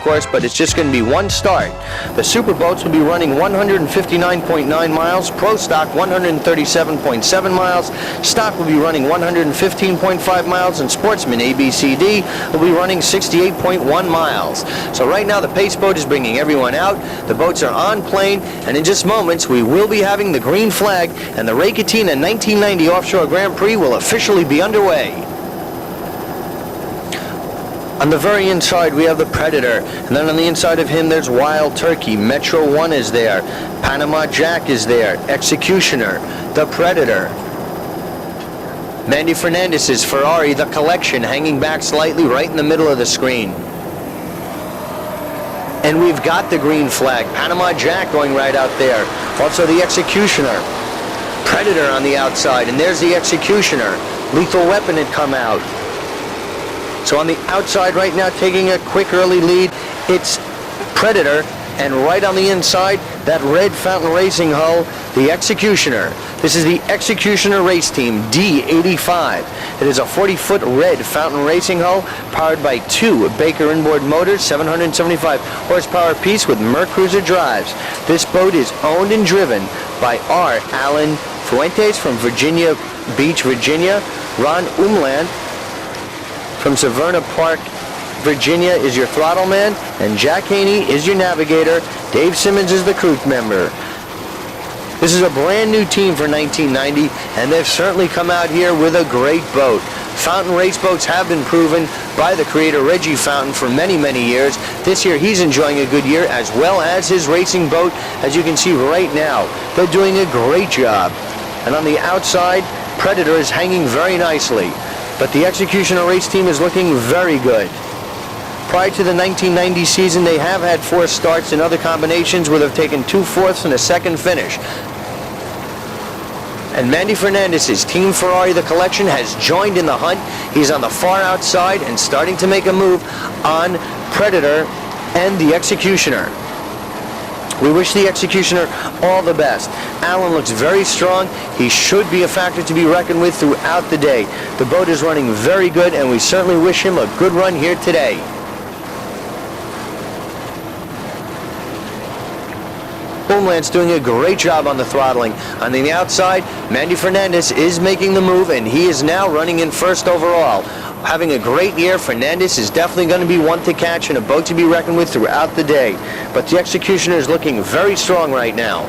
course, but it's just going to be one start. The Super Boats will be running 159.9 miles, Pro Stock 137.7 miles, Stock will be running 115.5 miles, and Sportsman ABCD will be running 68.1 miles. So right now the Pace Boat is bringing everyone out. The boats are on plane, and in just moments we will be having the green flag, and the Ray Catena 1990 Offshore Grand Prix will officially be underway. On the very inside we have the Predator, and then on the inside of him there's Wild Turkey, Metro 1 is there, Panama Jack is there, Executioner, the Predator, Mandy Fernandez's Ferrari, the Collection, hanging back slightly right in the middle of the screen. And we've got the green flag, Panama Jack going right out there, also the Executioner, Predator on the outside, and there's the Executioner. Lethal Weapon had come out. So on the outside right now, taking a quick early lead, it's Predator, and right on the inside, that red Fountain Racing hull, the Executioner. This is the Executioner race team, D85. It is a 40-foot red Fountain Racing hull, powered by two Baker inboard motors, 775 horsepower piece with Mercruiser drives. This boat is owned and driven by R. Alan Fuentes from Virginia Beach, Virginia. Ron Umland from Severna Park, Virginia is your throttle man, and Jack Haney is your navigator. Dave Simmons is the crew member. This is a brand new team for 1990, and they've certainly come out here with a great boat. Fountain race boats have been proven by the creator Reggie Fountain for many, many years. This year he's enjoying a good year, as well as his racing boat, as you can see right now. They're doing a great job. And on the outside, Predator is hanging very nicely. But the Executioner race team is looking very good. Prior to the 1990 season, they have had 4 starts in other combinations where they've taken 2 fourths and a second finish. And Mandy Fernandez's Team Ferrari, the Collection, has joined in the hunt. He's on the far outside and starting to make a move on Predator and the Executioner. We wish the Executioner all the best. Alan looks very strong. He should be a factor to be reckoned with throughout the day. The boat is running very good, and we certainly wish him a good run here today. Homeland's doing a great job on the throttling. On the outside, Mandy Fernandez is making the move, and he is now running in first overall. Having a great year, Fernandez is definitely going to be one to catch and a boat to be reckoned with throughout the day. But the Executioner is looking very strong right now.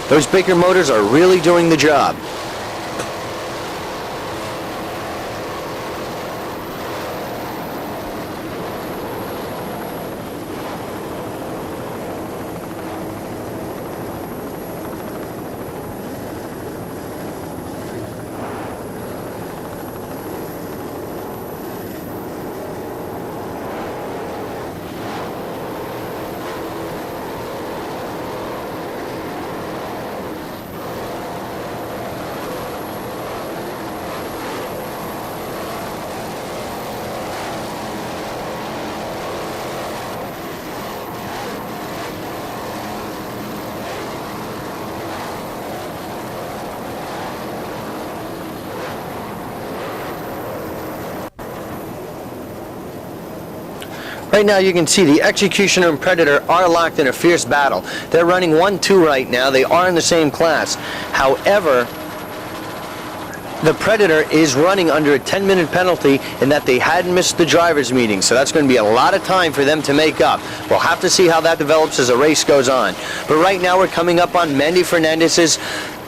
Those Baker motors are really doing the job. Right now you can see the Executioner and Predator are locked in a fierce battle. They're running 1-2 right now. They are in the same class. However, the Predator is running under a 10-minute penalty in that they had missed the drivers' meeting, so that's going to be a lot of time for them to make up. We'll have to see how that develops as the race goes on. But right now we're coming up on Mandy Fernandez's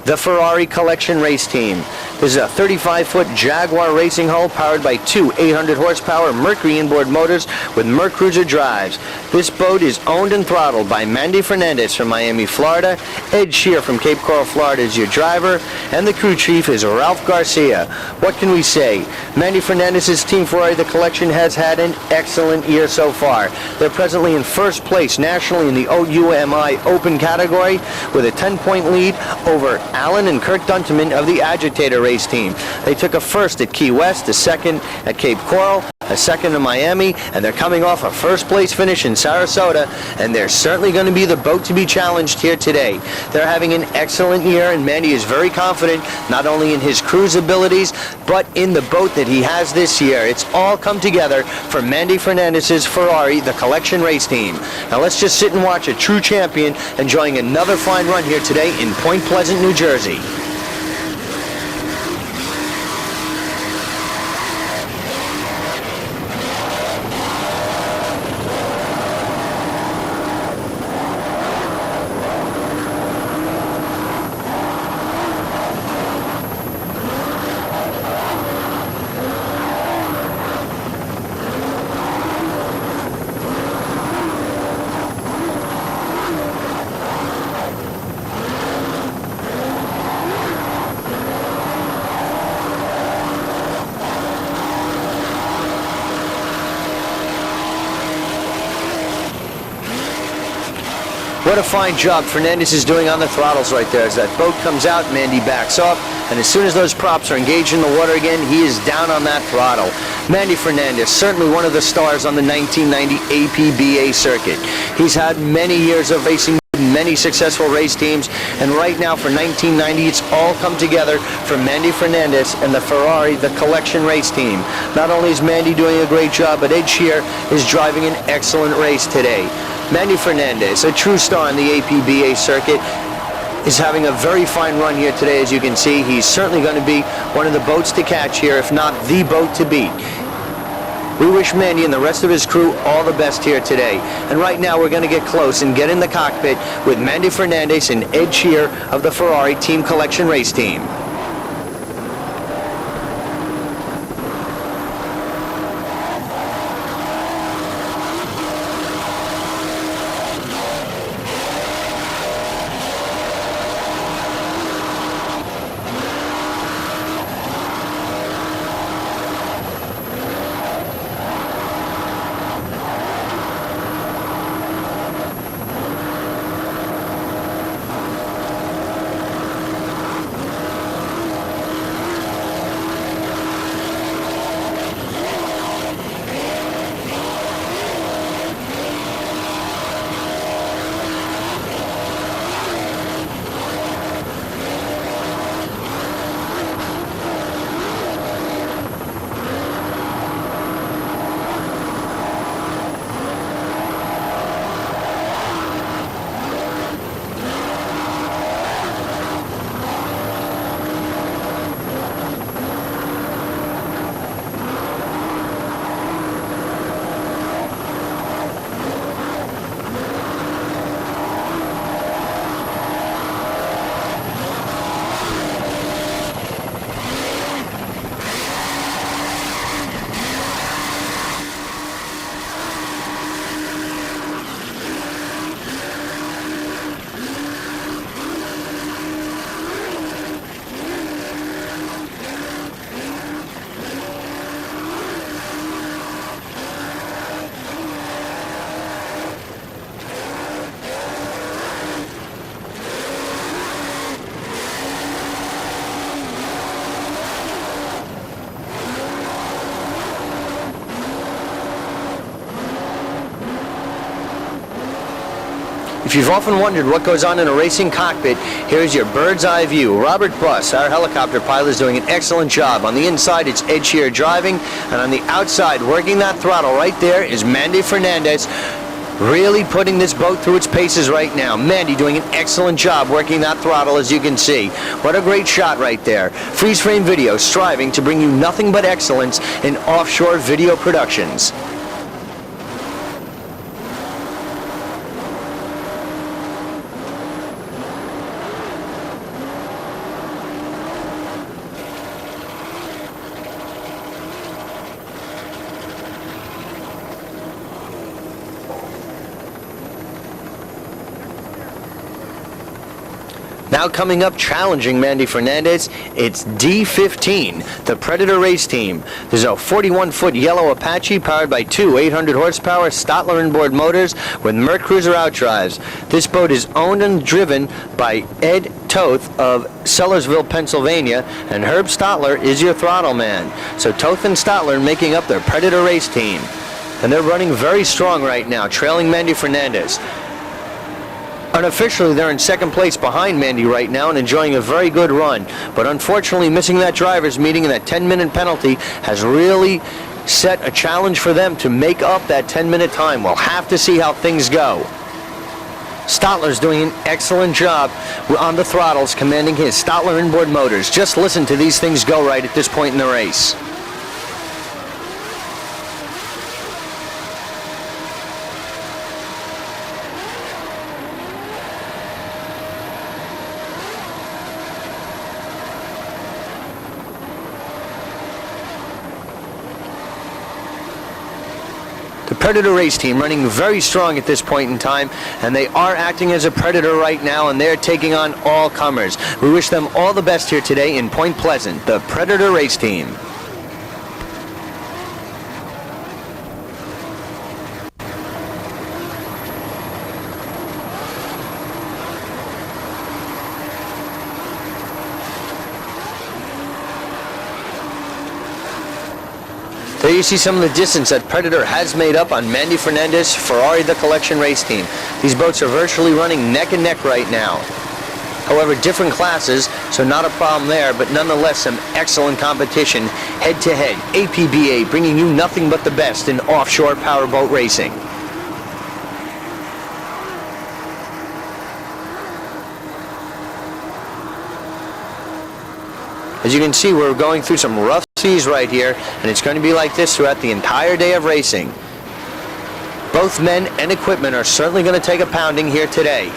the Ferrari Collection race team. This is a 35-foot Jaguar racing hull powered by two 800-horsepower Mercury inboard motors with Mercruiser drives. This boat is owned and throttled by Mandy Fernandez from Miami, Florida. Ed Shear from Cape Coral, Florida is your driver, and the crew chief is Ralph Garcia. What can we say? Mandy Fernandez's Team Ferrari The Collection has had an excellent year so far. They're presently in first place nationally in the OUMI Open category with a 10-point lead over Alan and Kirk Dunteman of the Agitator race team. They took a first at Key West, a second at Cape Coral, a second in Miami, and they're coming off a first place finish in Sarasota, and they're certainly going to be the boat to be challenged here today. They're having an excellent year, and Mandy is very confident not only in his cruise abilities, but in the boat that he has this year. It's all come together for Mandy Fernandez's Ferrari, the collection race team. Now let's just sit and watch a true champion enjoying another fine run here today in Point Pleasant, New Jersey. What a fine job Fernandez is doing on the throttles right there. As that boat comes out, Mandy backs off, and as soon as those props are engaged in the water again, he is down on that throttle. Mandy Fernandez, certainly one of the stars on the 1990 APBA circuit. He's had many years of racing, many successful race teams, and right now for 1990, it's all come together for Mandy Fernandez and the Ferrari, the collection race team. Not only is Mandy doing a great job, but Ed Shear is driving an excellent race today. Mandy Fernandez, a true star in the APBA circuit, is having a very fine run here today. As you can see, he's certainly going to be one of the boats to catch here, if not the boat to beat. We wish Mandy and the rest of his crew all the best here today. And right now we're going to get close and get in the cockpit with Mandy Fernandez and Ed Shear of the Ferrari Team Collection Race Team. If you've often wondered what goes on in a racing cockpit, here's your bird's eye view. Robert Buss, our helicopter pilot, is doing an excellent job. On the inside, it's Ed Shear driving, and on the outside, working that throttle right there, is Mandy Fernandez, really putting this boat through its paces right now. Mandy doing an excellent job working that throttle, as you can see. What a great shot right there. Freeze frame video, striving to bring you nothing but excellence in offshore video productions. Now coming up, challenging Mandy Fernandez, it's D15, the Predator race team. There's a 41-foot yellow Apache powered by two 800-horsepower Stotler inboard motors with Merc Cruiser outdrives. This boat is owned and driven by Ed Toth of Sellersville, Pennsylvania, and Herb Stotler is your throttle man. So Toth and Stotler making up their Predator race team. And they're running very strong right now, trailing Mandy Fernandez. Unofficially, they're in second place behind Mandy right now and enjoying a very good run. But unfortunately, missing that driver's meeting and that 10-minute penalty has really set a challenge for them to make up that 10-minute time. We'll have to see how things go. Stotler's doing an excellent job on the throttles, commanding his Stotler inboard motors. Just listen to these things go right at this point in the race. The Predator race team running very strong at this point in time, and they are acting as a Predator right now, and they're taking on all comers. We wish them all the best here today in Point Pleasant, the Predator race team. There you see some of the distance that Predator has made up on Mandy Fernandez, Ferrari the Collection race team. These boats are virtually running neck and neck right now. However, different classes, so not a problem there, but nonetheless some excellent competition head to head. APBA bringing you nothing but the best in offshore powerboat racing. As you can see, we're going through some rough seas right here, and it's going to be like this throughout the entire day of racing. Both men and equipment are certainly going to take a pounding here today.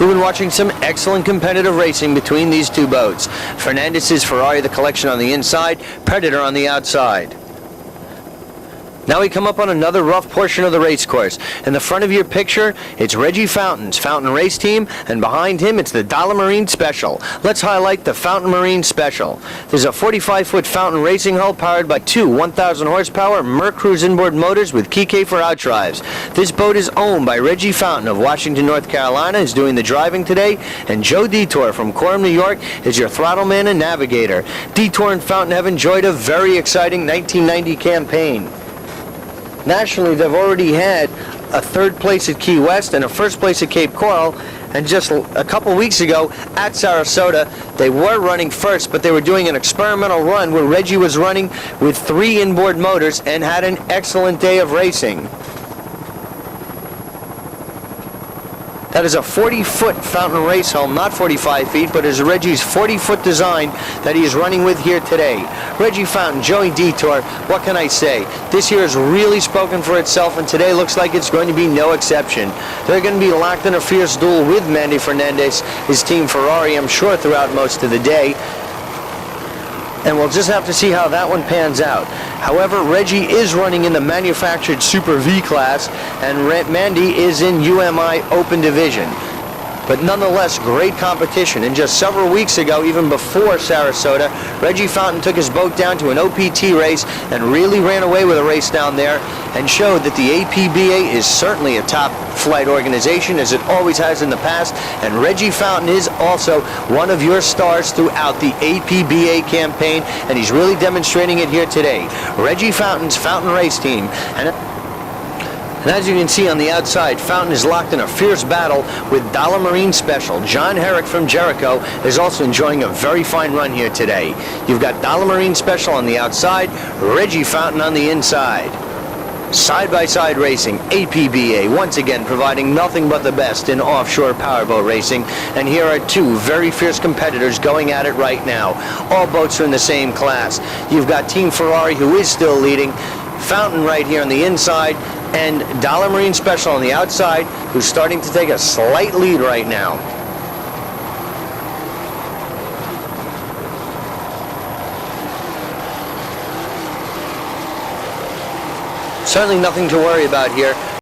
We've been watching some excellent competitive racing between these two boats. Fernandez's Ferrari the Collection on the inside, Predator on the outside. Now we come up on another rough portion of the race course. In the front of your picture, it's Reggie Fountain's Fountain Race Team, and behind him it's the Dollar Marine Special. Let's highlight the Fountain Marine Special. There's a 45-foot Fountain racing hull powered by two 1,000 horsepower Merc Cruiser inboard motors with Kike for outdrives. This boat is owned by Reggie Fountain of Washington, North Carolina, is doing the driving today, and Joe Detour from Coram, New York is your throttle man and navigator. Detour and Fountain have enjoyed a very exciting 1990 campaign. Nationally, they've already had a third place at Key West and a first place at Cape Coral, and just a couple weeks ago at Sarasota, they were running first, but they were doing an experimental run where Reggie was running with 3 inboard motors and had an excellent day of racing. That is a 40-foot Fountain race hull, not 45 feet, but is Reggie's 40-foot design that he is running with here today. Reggie Fountain, Joey Detour, what can I say? This year has really spoken for itself, and today looks like it's going to be no exception. They're going to be locked in a fierce duel with Mandy Fernandez, his team Ferrari, I'm sure, throughout most of the day. And we'll just have to see how that one pans out. However, Reggie is running in the manufactured Super V class, and Mandy is in UMI Open Division. But nonetheless, great competition. And just several weeks ago, even before Sarasota, Reggie Fountain took his boat down to an OPT race and really ran away with a race down there and showed that the APBA is certainly a top flight organization, as it always has in the past. And Reggie Fountain is also one of your stars throughout the APBA campaign, and he's really demonstrating it here today. Reggie Fountain's Fountain Race Team. And as you can see on the outside, Fountain is locked in a fierce battle with Dollar Marine Special. John Herrick from Jericho is also enjoying a very fine run here today. You've got Dollar Marine Special on the outside, Reggie Fountain on the inside. Side-by-side racing, APBA, once again providing nothing but the best in offshore powerboat racing. And here are two very fierce competitors going at it right now. All boats are in the same class. You've got Team Ferrari, who is still leading, Fountain right here on the inside, and Dollar Marine Special on the outside, who's starting to take a slight lead right now. Certainly nothing to worry about here.